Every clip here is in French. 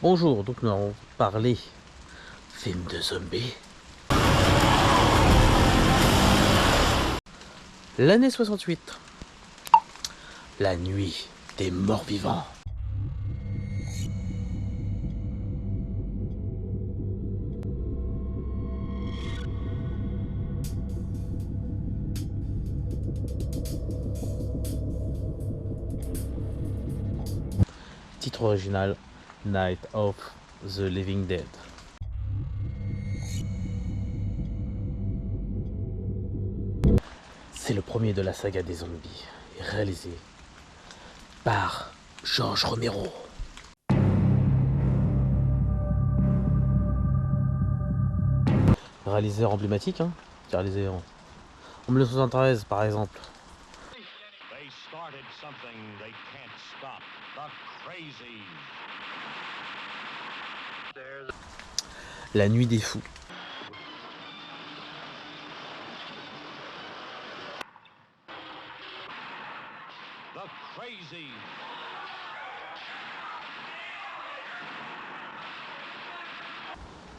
Bonjour, donc nous allons parler film de zombies. L'année 68. La nuit des morts vivants. Titre original Night of the Living Dead. C'est le premier de la saga des zombies, réalisé par George Romero. Réalisateur emblématique, hein, qui a réalisé en 1973 par exemple. La nuit des fous.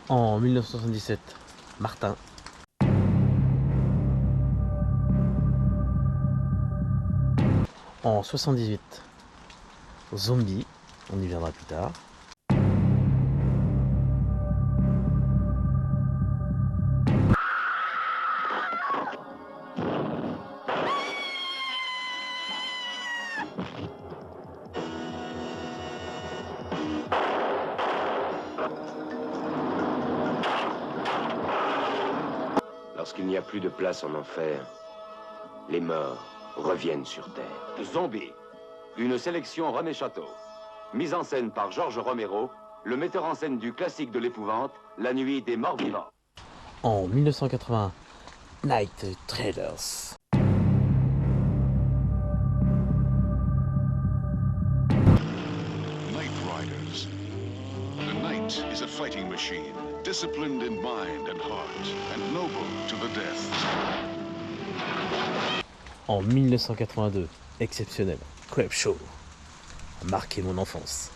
En 1977, Martin. En 78, Zombie, on y viendra plus tard. Lorsqu'il n'y a plus de place en enfer, les morts reviennent sur Terre. Zombie, une sélection René Château. Mise en scène par George Romero, le metteur en scène du classique de l'épouvante, La nuit des morts vivants. En 1980, Night Traders. Night Riders. The Knight is a fighting machine, disciplined in mind and heart, and noble to the death. En 1982, exceptionnel, Creepshow, a marqué mon enfance.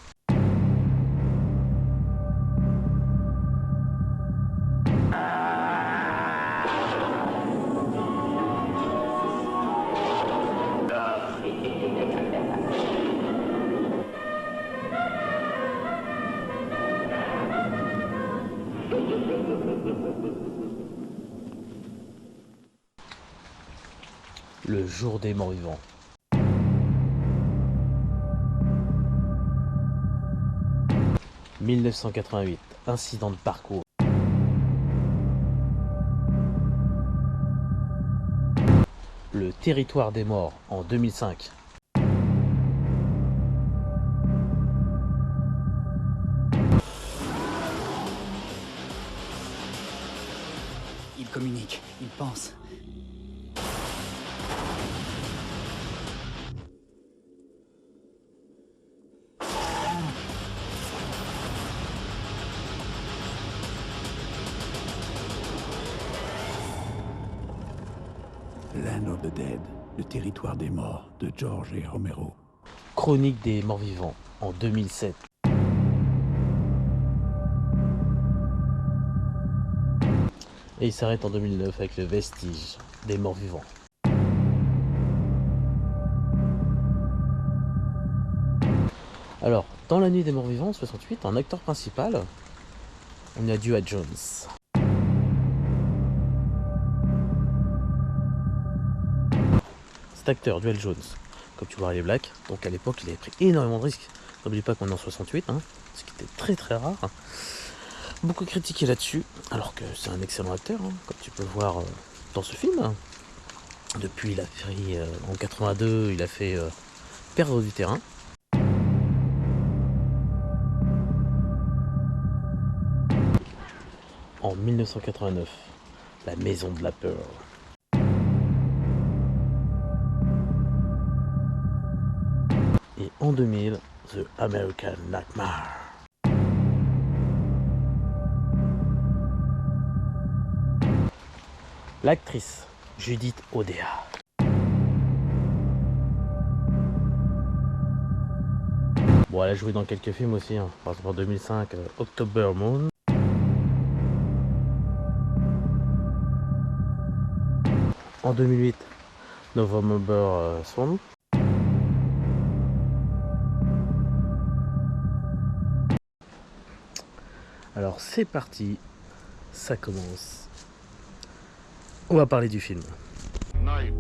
Le jour des morts vivants. « 1988, incident de parcours. Le territoire des morts en 2005. Il communique, il pense. Land of the Dead, le territoire des morts de George et Romero. Chronique des morts vivants en 2007. Et il s'arrête en 2009 avec le vestige des morts vivants. Alors, dans La nuit des morts vivants, en 68, en acteur principal, on a Duane Jones. Cet acteur, Duane Jones, comme tu vois, il est black, donc à l'époque, il avait pris énormément de risques. N'oublie pas qu'on est en 68, hein, ce qui était très très rare. Beaucoup critiqué là-dessus, alors que c'est un excellent acteur, hein, comme tu peux voir dans ce film. Depuis, il a fait, en 82, il a fait Perdre du terrain. En 1989, La maison de la peur. Et en 2000, The American Nightmare. L'actrice Judith Odea. Bon, elle a joué dans quelques films aussi, hein. Par exemple en 2005, October Moon. En 2008, November Swan. Alors c'est parti, ça commence. On va parler du film. Night.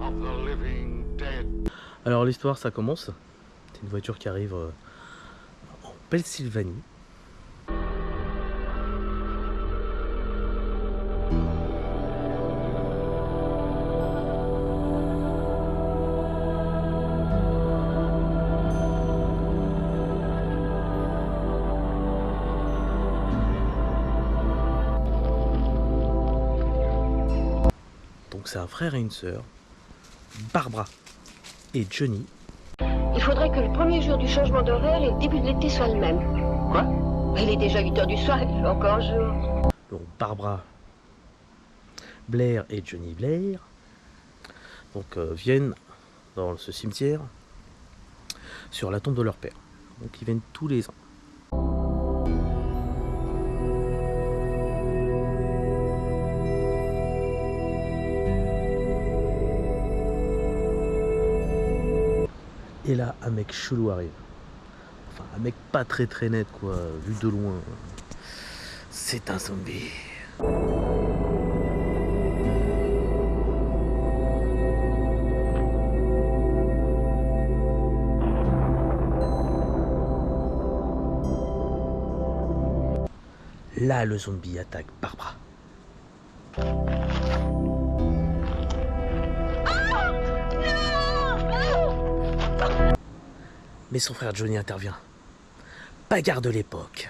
Of the living dead. Alors l'histoire, ça commence. C'est une voiture qui arrive en Pennsylvanie. Donc c'est un frère et une sœur, Barbara et Johnny. Il faudrait que le premier jour du changement d'horaire et le début de l'été soient le même. Quoi? Il est déjà 8 heures du soir, il fait encore jour. Donc Barbara Blair et Johnny Blair donc, viennent dans ce cimetière sur la tombe de leur père. Donc ils viennent tous les ans. Et là, un mec chelou arrive. Enfin, un mec pas très net, quoi, vu de loin. C'est un zombie. Là, le zombie attaque Barbara. Mais son frère Johnny intervient. Bagarre de l'époque.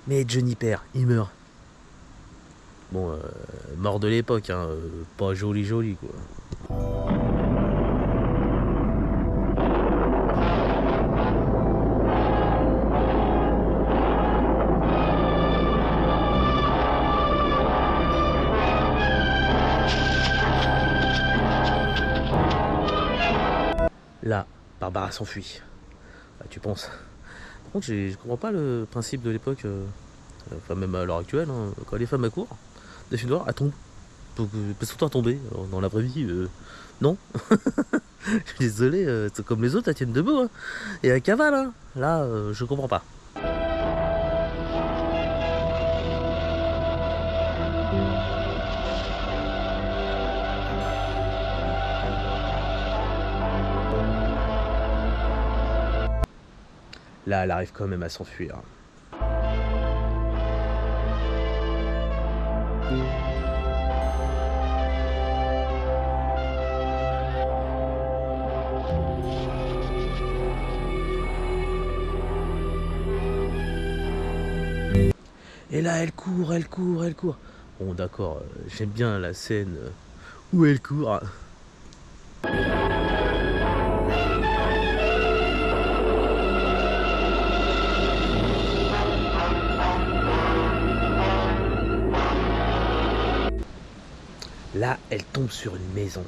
Mais Johnny perd, il meurt. Bon, mort de l'époque, hein, pas joli quoi. Là, Barbara s'enfuit. Bah, tu penses. Par contre, je comprends pas le principe de l'époque, enfin même à l'heure actuelle, hein, quand les femmes accourent, des films d'horreur, elles tombent. Parce que toi tomber. Alors, dans la vraie vie, non. Je suis désolé, c'est comme les autres, elles tiennent debout. Hein. Et elles cavalent, hein. Là, je comprends pas. Là, elle arrive quand même à s'enfuir. Et là, elle court. Bon, d'accord, j'aime bien la scène où elle court. Là, elle tombe sur une maison.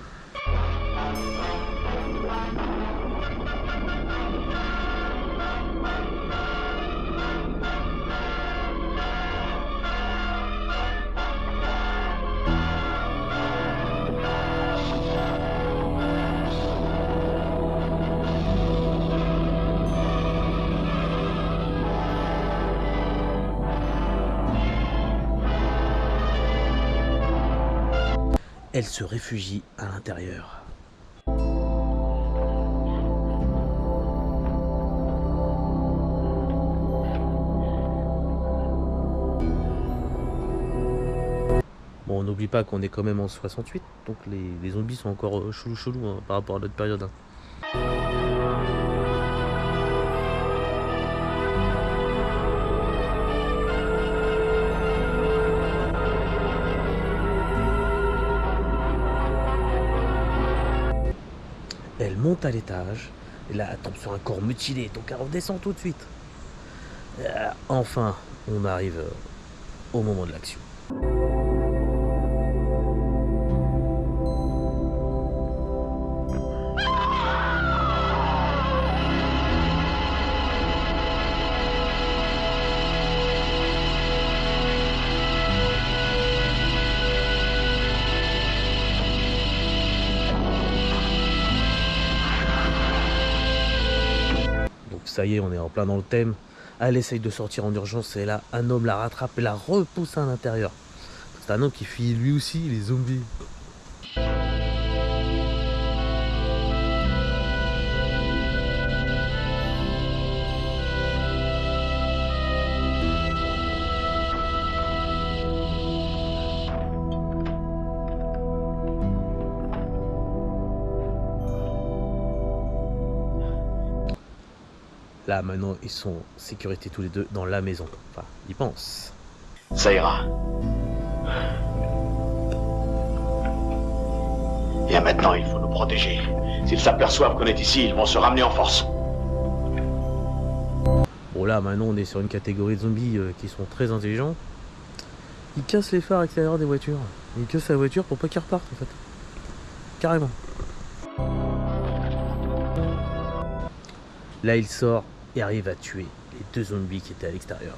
Elle se réfugie à l'intérieur. Bon, n'oublie pas qu'on est quand même en 68, donc les zombies sont encore chelou hein, par rapport à notre période. Hein. Elle monte à l'étage, et là elle tombe sur un corps mutilé, donc elle redescend tout de suite. Enfin, on arrive au moment de l'action. Ça y est, on est en plein dans le thème. Elle essaye de sortir en urgence et là, un homme la rattrape et la repousse à l'intérieur. C'est un homme qui fuit lui aussi les zombies. Là, maintenant, ils sont en sécurité tous les deux dans la maison. Enfin, ils pensent. Ça ira. Et maintenant, il faut nous protéger. S'ils s'aperçoivent qu'on est ici, ils vont se ramener en force. Bon, là, maintenant, on est sur une catégorie de zombies qui sont très intelligents. Ils cassent les phares extérieurs des voitures. Ils cassent la voiture pour pas qu'ils repartent, en fait. Carrément. Là, il sort et arrive à tuer les deux zombies qui étaient à l'extérieur.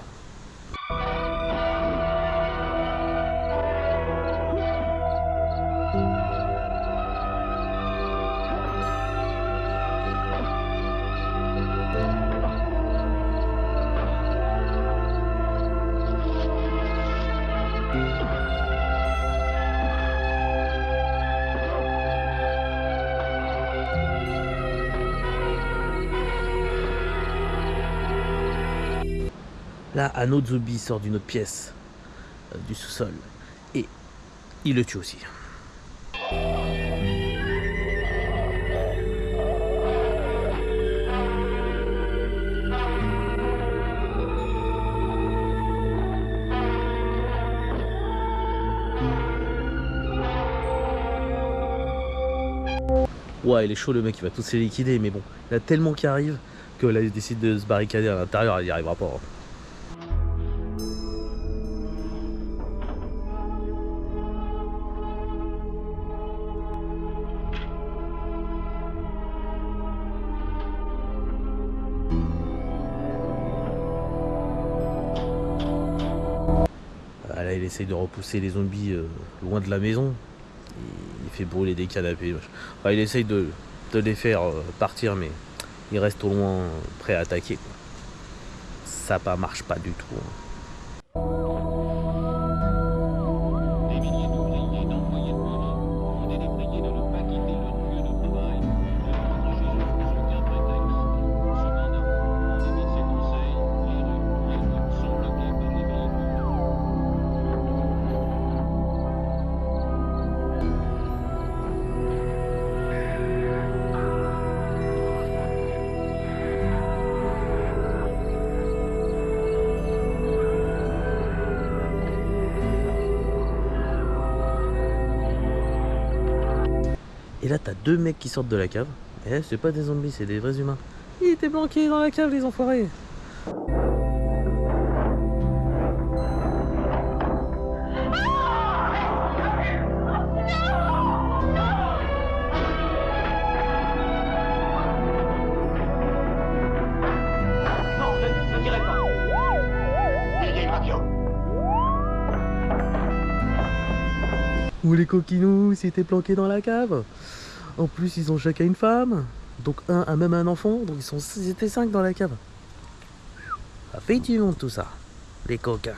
Là, un autre zombie sort d'une autre pièce du sous-sol et il le tue aussi. Ouais, il est chaud le mec, il va tous les liquider, mais bon, il y a tellement qui arrive que là il décide de se barricader à l'intérieur, il n'y arrivera pas. Hein. Là, il essaye de repousser les zombies loin de la maison. Il fait brûler des canapés. Enfin, il essaye de les faire partir, mais il reste au loin prêt à attaquer. Quoi. Ça marche pas du tout. Hein. Des milliers d'ouvriers dans le Moyen-Orient ont été priés de ne pas quitter leur lieu de travail, de rentrer chez eux sous aucun prétexte. Cependant, en dépit de ces conseils, les rues, les routes sont bloquées par les véhicules. Et là, t'as deux mecs qui sortent de la cave. Et c'est pas des zombies, c'est des vrais humains. Ils étaient planqués dans la cave, les enfoirés. Non, ne tirez pas. Il y a une radio. Ou les coquinous, ils étaient planqués dans la cave. En plus, ils ont chacun une femme. Donc un a même un enfant. Donc ils étaient 5 dans la cave. Ça fait du monde tout ça. Les coquins.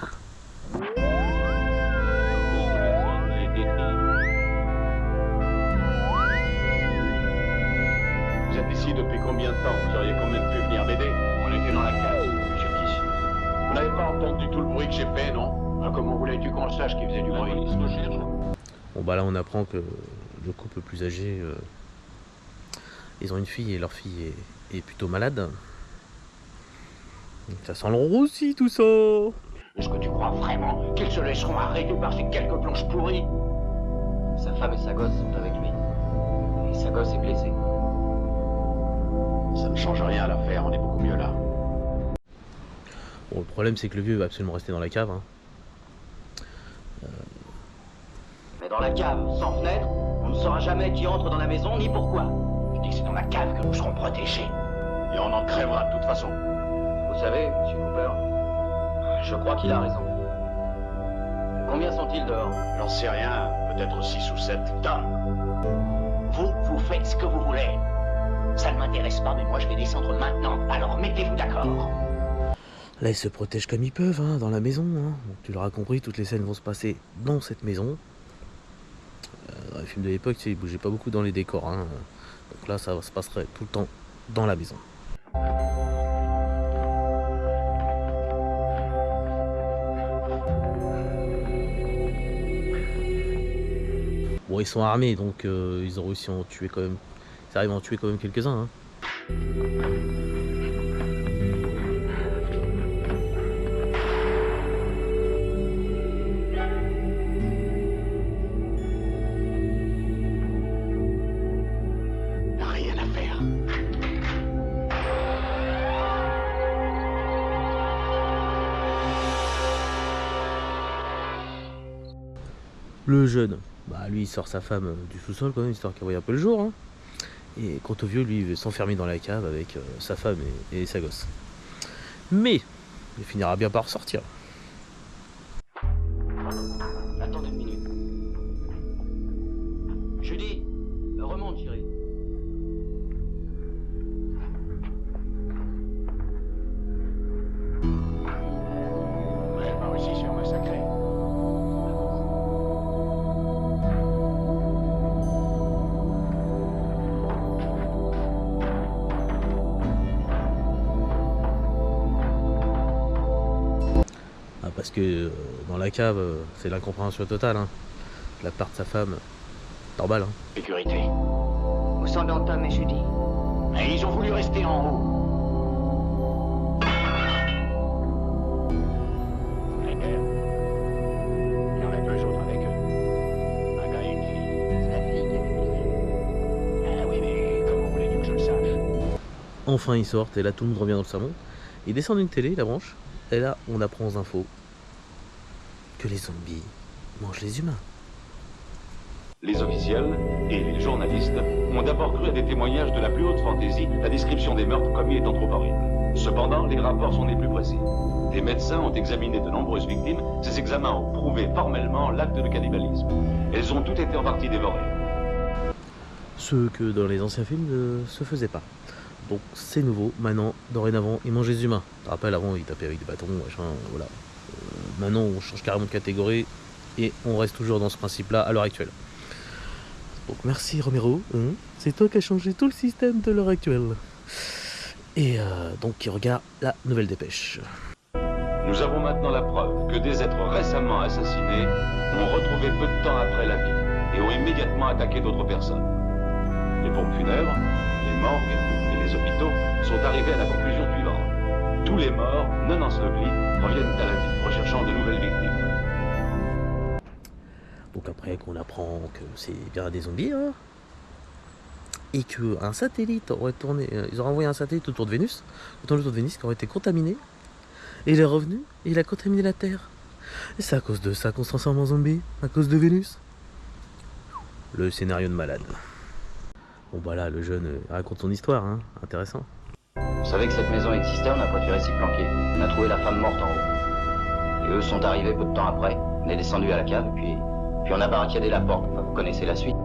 Vous êtes ici depuis combien de temps? Vous auriez quand même pu venir m'aider. On était dans la case, jusqu'ici. Vous n'avez pas entendu tout le bruit que j'ai fait, non? Comment voulais-tu qu'on sache qu'il faisait du bruit? Bon bah là on apprend que le couple plus âgé, ils ont une fille et leur fille est plutôt malade. Donc ça sent le roussi tout ça. Est-ce que tu crois vraiment qu'ils se laisseront arrêter par ces quelques planches pourries? Sa femme et sa gosse sont avec lui. Et sa gosse est blessée. Ça ne change rien à l'affaire, on est beaucoup mieux là. Bon, le problème c'est que le vieux va absolument rester dans la cave. Hein. Mais dans la cave, sans fenêtre, on ne saura jamais qui entre dans la maison ni pourquoi. Je dis que c'est dans la cave que nous serons protégés. Et on en crèvera de toute façon. Vous savez, monsieur Cooper, je crois qu'il a raison. Combien sont-ils dehors? J'en sais rien, peut-être 6 ou 7. Tom, vous faites ce que vous voulez. Ça ne m'intéresse pas, mais moi je vais descendre maintenant. Alors mettez-vous d'accord. Là ils se protègent comme ils peuvent hein, dans la maison. Hein. Donc, tu l'auras compris, toutes les scènes vont se passer dans cette maison. Dans les films de l'époque, tu sais, ils bougeaient pas beaucoup dans les décors. Hein. Donc là ça se passerait tout le temps dans la maison. Bon, ils sont armés, donc ils ont réussi à en tuer quand même. Ils arrivent à en tuer quand même quelques-uns. Hein. Rien à faire. Le jeune, bah lui il sort sa femme du sous-sol quand même, histoire qu'elle voie un peu le jour. Hein. Et quant au vieux, lui il veut s'enfermer dans la cave avec sa femme et sa gosse. Mais il finira bien par ressortir. Attendez une minute. Judy, remonte, chérie. Elle va aussi se faire massacrer. Ah, parce que dans la cave, c'est l'incompréhension totale. Hein. De la part de sa femme, normal. Hein. Sécurité. Où sont donc Tom et Judy? Et ils ont voulu rester en haut. Les pères. Il y en a 2 autres avec eux. Un gars et une fille. C'est la fille qui avait payé. Ah oui, mais comment voulez-vous que je le sache? Enfin ils sortent et là tout le monde revient dans le salon. Ils descendent une télé, la branche, et là on apprend aux infos que les zombies mangent les humains. Les officiels et les journalistes ont d'abord cru à des témoignages de la plus haute fantaisie, la description des meurtres commis étant trop horrible. Cependant, les rapports sont des plus précis. Des médecins ont examiné de nombreuses victimes. Ces examens ont prouvé formellement l'acte de cannibalisme. Elles ont toutes été en partie dévorées. Ce que dans les anciens films ne se faisait pas. Donc c'est nouveau, maintenant, dorénavant, ils mangent les humains. Tu te rappelles, avant ils tapaient avec des bâtons, machin, voilà. Maintenant on change carrément de catégorie et on reste toujours dans ce principe-là à l'heure actuelle. Donc merci Romero, hein, c'est toi qui as changé tout le système de l'heure actuelle. Et donc il regarde la nouvelle dépêche. Nous avons maintenant la preuve que des êtres récemment assassinés ont retrouvé peu de temps après la vie et ont immédiatement attaqué d'autres personnes. Les pompes funèbres, les morgues et les hôpitaux sont arrivés à la conclusion suivante. Tous les morts, non ensevelis, reviennent à la vie, recherchant de nouvelles victimes. Donc après qu'on apprend que c'est bien des zombies, hein, et qu'un satellite aurait tourné, ils auraient envoyé un satellite autour de Vénus, qui aurait été contaminé, et il est revenu, et il a contaminé la Terre. Et c'est à cause de ça qu'on se transforme en zombie, à cause de Vénus. Le scénario de malade. Bon bah là, le jeune raconte son histoire, hein, intéressant. Vous savez que cette maison existait, on a préféré s'y planquer. On a trouvé la femme morte en haut. Et eux sont arrivés peu de temps après. On est descendu à la cave, puis on a barricadé la porte. Enfin, vous connaissez la suite.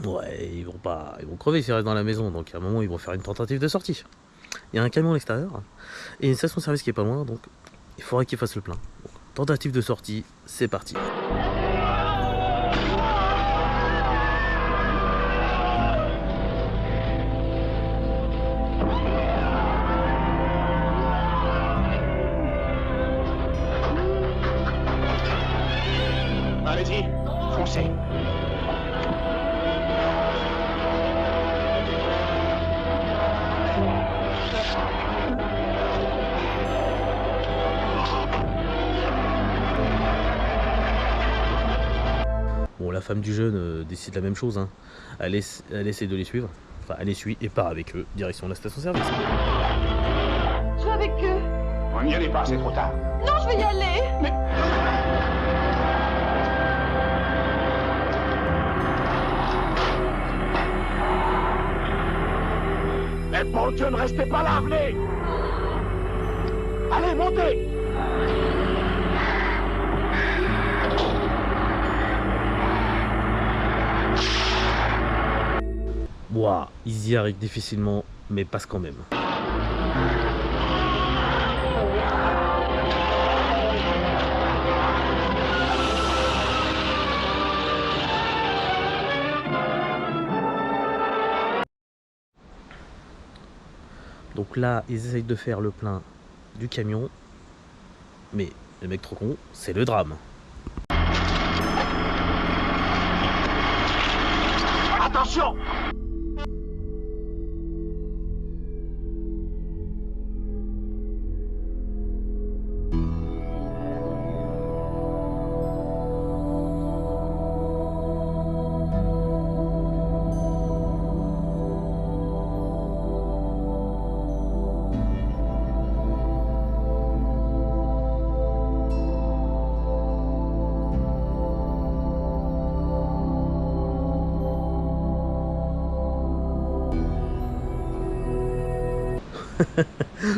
Ouais, ils vont crever s'ils restent dans la maison, donc à un moment ils vont faire une tentative de sortie. Il y a un camion à l'extérieur, et une station-service qui est pas loin, donc il faudrait qu'ils fassent le plein. Donc, tentative de sortie, c'est parti. Allez-y, foncez. femme du jeune décide la même chose. Hein. Elle essaie de les suivre. Enfin, elle les suit et part avec eux, direction la station-service. Je vais avec eux. On n'y allait pas, c'est trop tard. Non, je vais y aller. Mais bon Dieu, ne restez pas là, venez. Allez, montez. Ouah, ils y arrivent difficilement, mais passent quand même. Donc là, ils essayent de faire le plein du camion, mais le mec trop con, c'est le drame. Attention.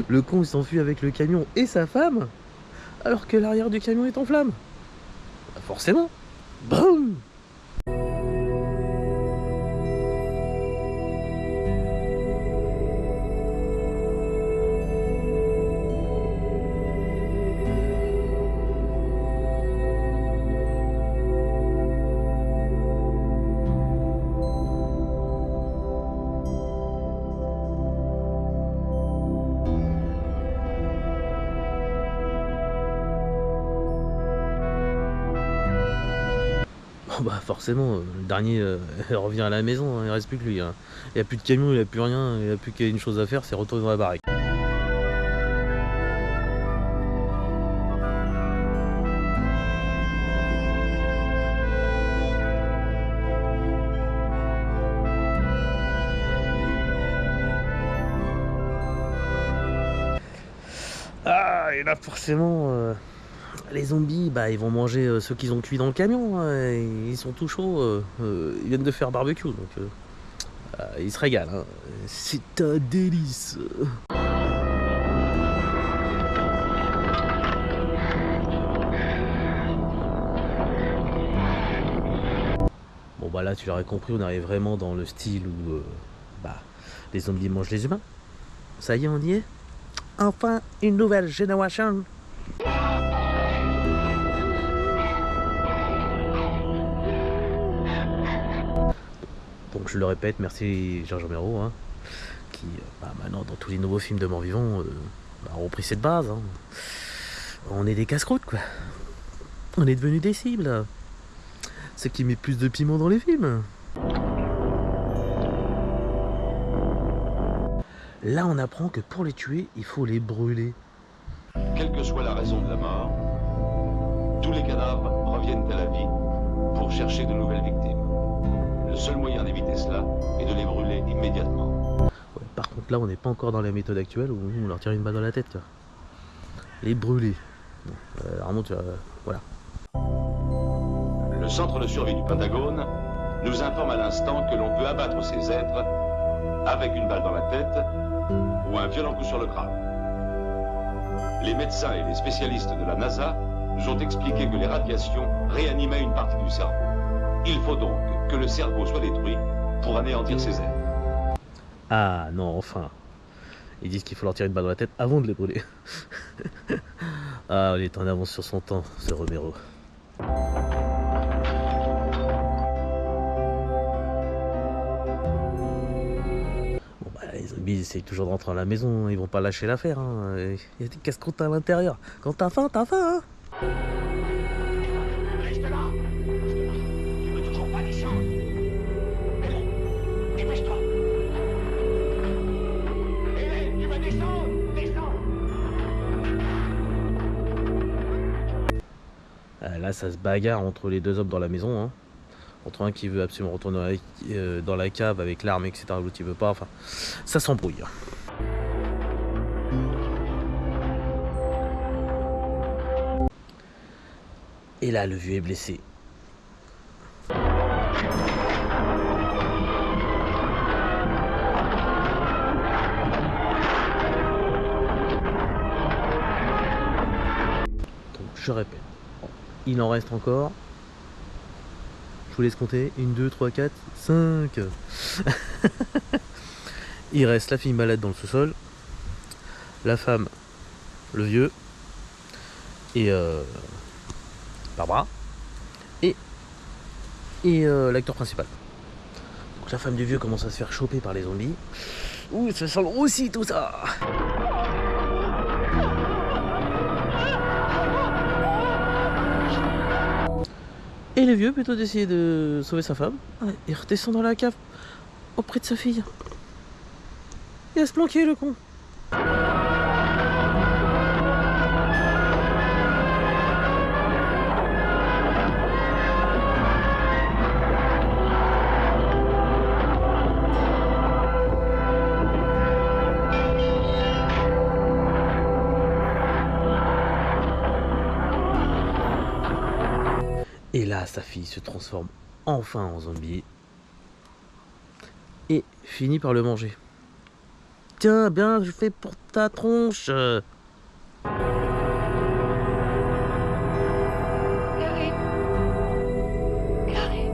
Le con il s'enfuit avec le camion et sa femme, alors que l'arrière du camion est en flammes. Bah forcément. Boum. Bah forcément, le dernier revient à la maison, hein, il reste plus que lui. Hein. Il n'y a plus de camion, il n'y a plus rien, il n'y a plus qu'une chose à faire, c'est retourner dans la baraque. Ah, et là forcément... les zombies, bah, ils vont manger ceux qu'ils ont cuits dans le camion. Hein, ils sont tout chauds. Ils viennent de faire barbecue. Donc, ils se régalent. Hein. C'est un délice. Bon, bah là, tu l'aurais compris, on arrive vraiment dans le style où bah, les zombies mangent les humains. Ça y est, on y est. Enfin, une nouvelle génération. Donc je le répète, merci Georges Romero, hein, qui bah, maintenant dans tous les nouveaux films de morts-vivants bah, ont repris cette base. Hein. On est des casse-croûtes quoi. On est devenus des cibles. C'est qui met plus de piment dans les films. Là on apprend que pour les tuer, il faut les brûler. Quelle que soit la raison de la mort, tous les cadavres reviennent à la vie pour chercher de nouvelles victimes. Le seul moyen d'éviter cela est de les brûler immédiatement. Ouais, par contre là on n'est pas encore dans la méthode actuelle où on leur tire une balle dans la tête. Tu vois. Les brûler. Bon, vraiment tu vois, voilà. Le centre de survie du Pentagone nous informe à l'instant que l'on peut abattre ces êtres avec une balle dans la tête ou un violent coup sur le crâne. Les médecins et les spécialistes de la NASA nous ont expliqué que les radiations réanimaient une partie du cerveau. Il faut donc que le cerveau soit détruit pour anéantir ces êtres. Ah non, enfin. Ils disent qu'il faut leur tirer une balle dans la tête avant de les brûler. Ah, on est en avance sur son temps, ce Romero. Bon bah les zombies ils essayent toujours de rentrer à la maison, ils vont pas lâcher l'affaire. Hein. Il y a des casse-croûtes à l'intérieur. Quand t'as faim, hein. Reste là. Tu veux toujours pas descendre. Allez, dépêche-toi. Hélène, tu vas descendre. Descends. Là ça se bagarre entre les deux hommes dans la maison. Hein. Entre un qui veut absolument retourner dans la cave avec l'arme, etc. L'autre il veut pas. Enfin, ça s'embrouille. Et là, le vieux est blessé. Donc, je répète, il en reste encore. Je vous laisse compter. 1, 2, 3, 4, 5. Il reste la fille malade dans le sous-sol, la femme, le vieux, et Barbara, et l'acteur principal. Donc la femme du vieux commence à se faire choper par les zombies. Ouh, ça sent aussi tout ça. Et le vieux, plutôt d'essayer de sauver sa femme, il redescend dans la cave auprès de sa fille. Il va se planquer, le con. Et là, sa fille se transforme enfin en zombie et finit par le manger. Tiens, bien, je fais pour ta tronche. Karim. Karim.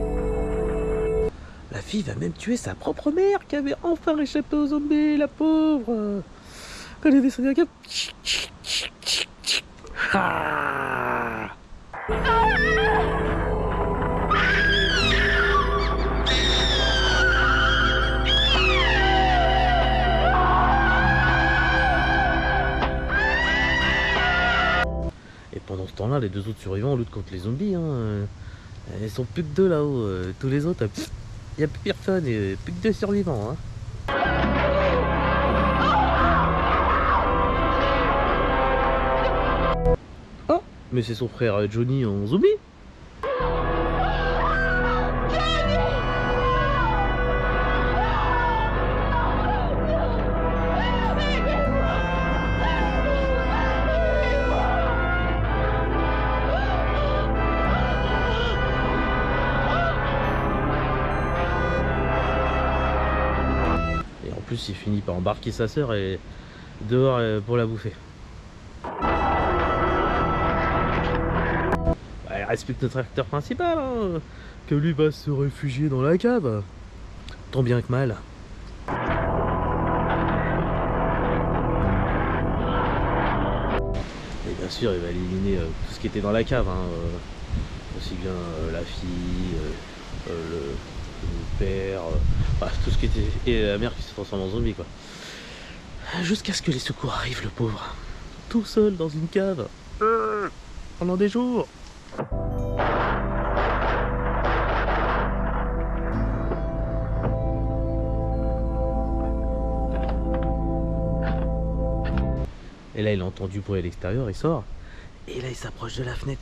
La fille va même tuer sa propre mère qui avait enfin échappé aux zombies, la pauvre. Quand elle est descendue à la cave. Ah. Pendant ce temps-là, les deux autres survivants luttent contre les zombies. Ils sont plus que deux là-haut. Tous les autres, il n'y a plus personne et plus que deux survivants. Oh, mais c'est son frère Johnny en zombie. Il finit par embarquer sa sœur et dehors pour la bouffer. Il respecte notre acteur principal, que lui va se réfugier dans la cave, tant bien que mal. Et bien sûr, il va éliminer tout ce qui était dans la cave, aussi bien la fille, le père, tout ce qui était, et la mère qui se transforme en zombie, quoi. Jusqu'à ce que les secours arrivent, le pauvre, tout seul dans une cave pendant des jours. Et là, il a entendu bruit à l'extérieur, il sort, et là, il s'approche de la fenêtre.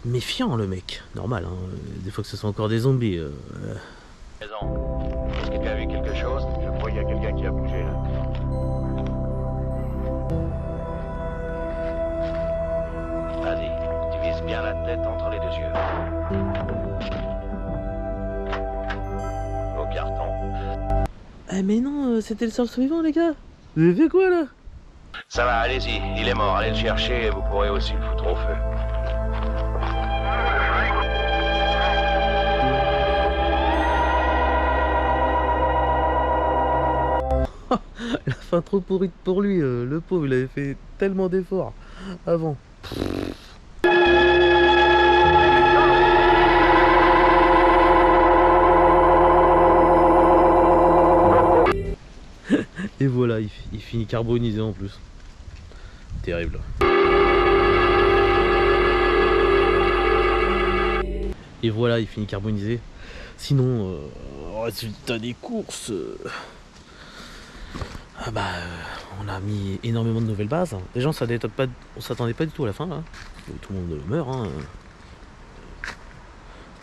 Méfiant, le mec, normal, des fois que ce soit encore des zombies. Est-ce que tu as vu quelque chose? Je crois qu'il y a quelqu'un qui a bougé là. Vas-y, tu vises bien la tête entre les deux yeux. Au carton. Ah mais non, c'était le seul survivant, les gars. Vous avez fait quoi là? Ça va, allez-y, il est mort, allez le chercher et vous pourrez aussi le foutre au feu. La fin trop pourrite pour lui, le pauvre, il avait fait tellement d'efforts avant. Et voilà, il finit carbonisé en plus. Terrible. Et voilà, il finit carbonisé. Sinon, résultat des courses... on a mis énormément de nouvelles bases. Déjà, on s'attendait pas du tout à la fin, là. Tout le monde meurt.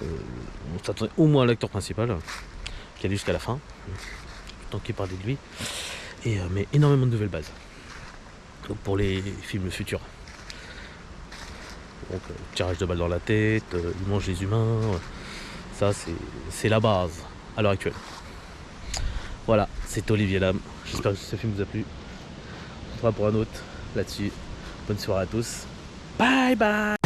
On s'attendait au moins à l'acteur principal, qui allait jusqu'à la fin, tant qu'il parlait de lui. Mais énormément de nouvelles bases. Donc pour les films futurs. Donc tirage de balles dans la tête, ils mangent les humains, ça c'est la base à l'heure actuelle. Voilà, c'est Olivier Lam. J'espère que ce film vous a plu. On se retrouvera pour un autre là-dessus. Bonne soirée à tous. Bye bye.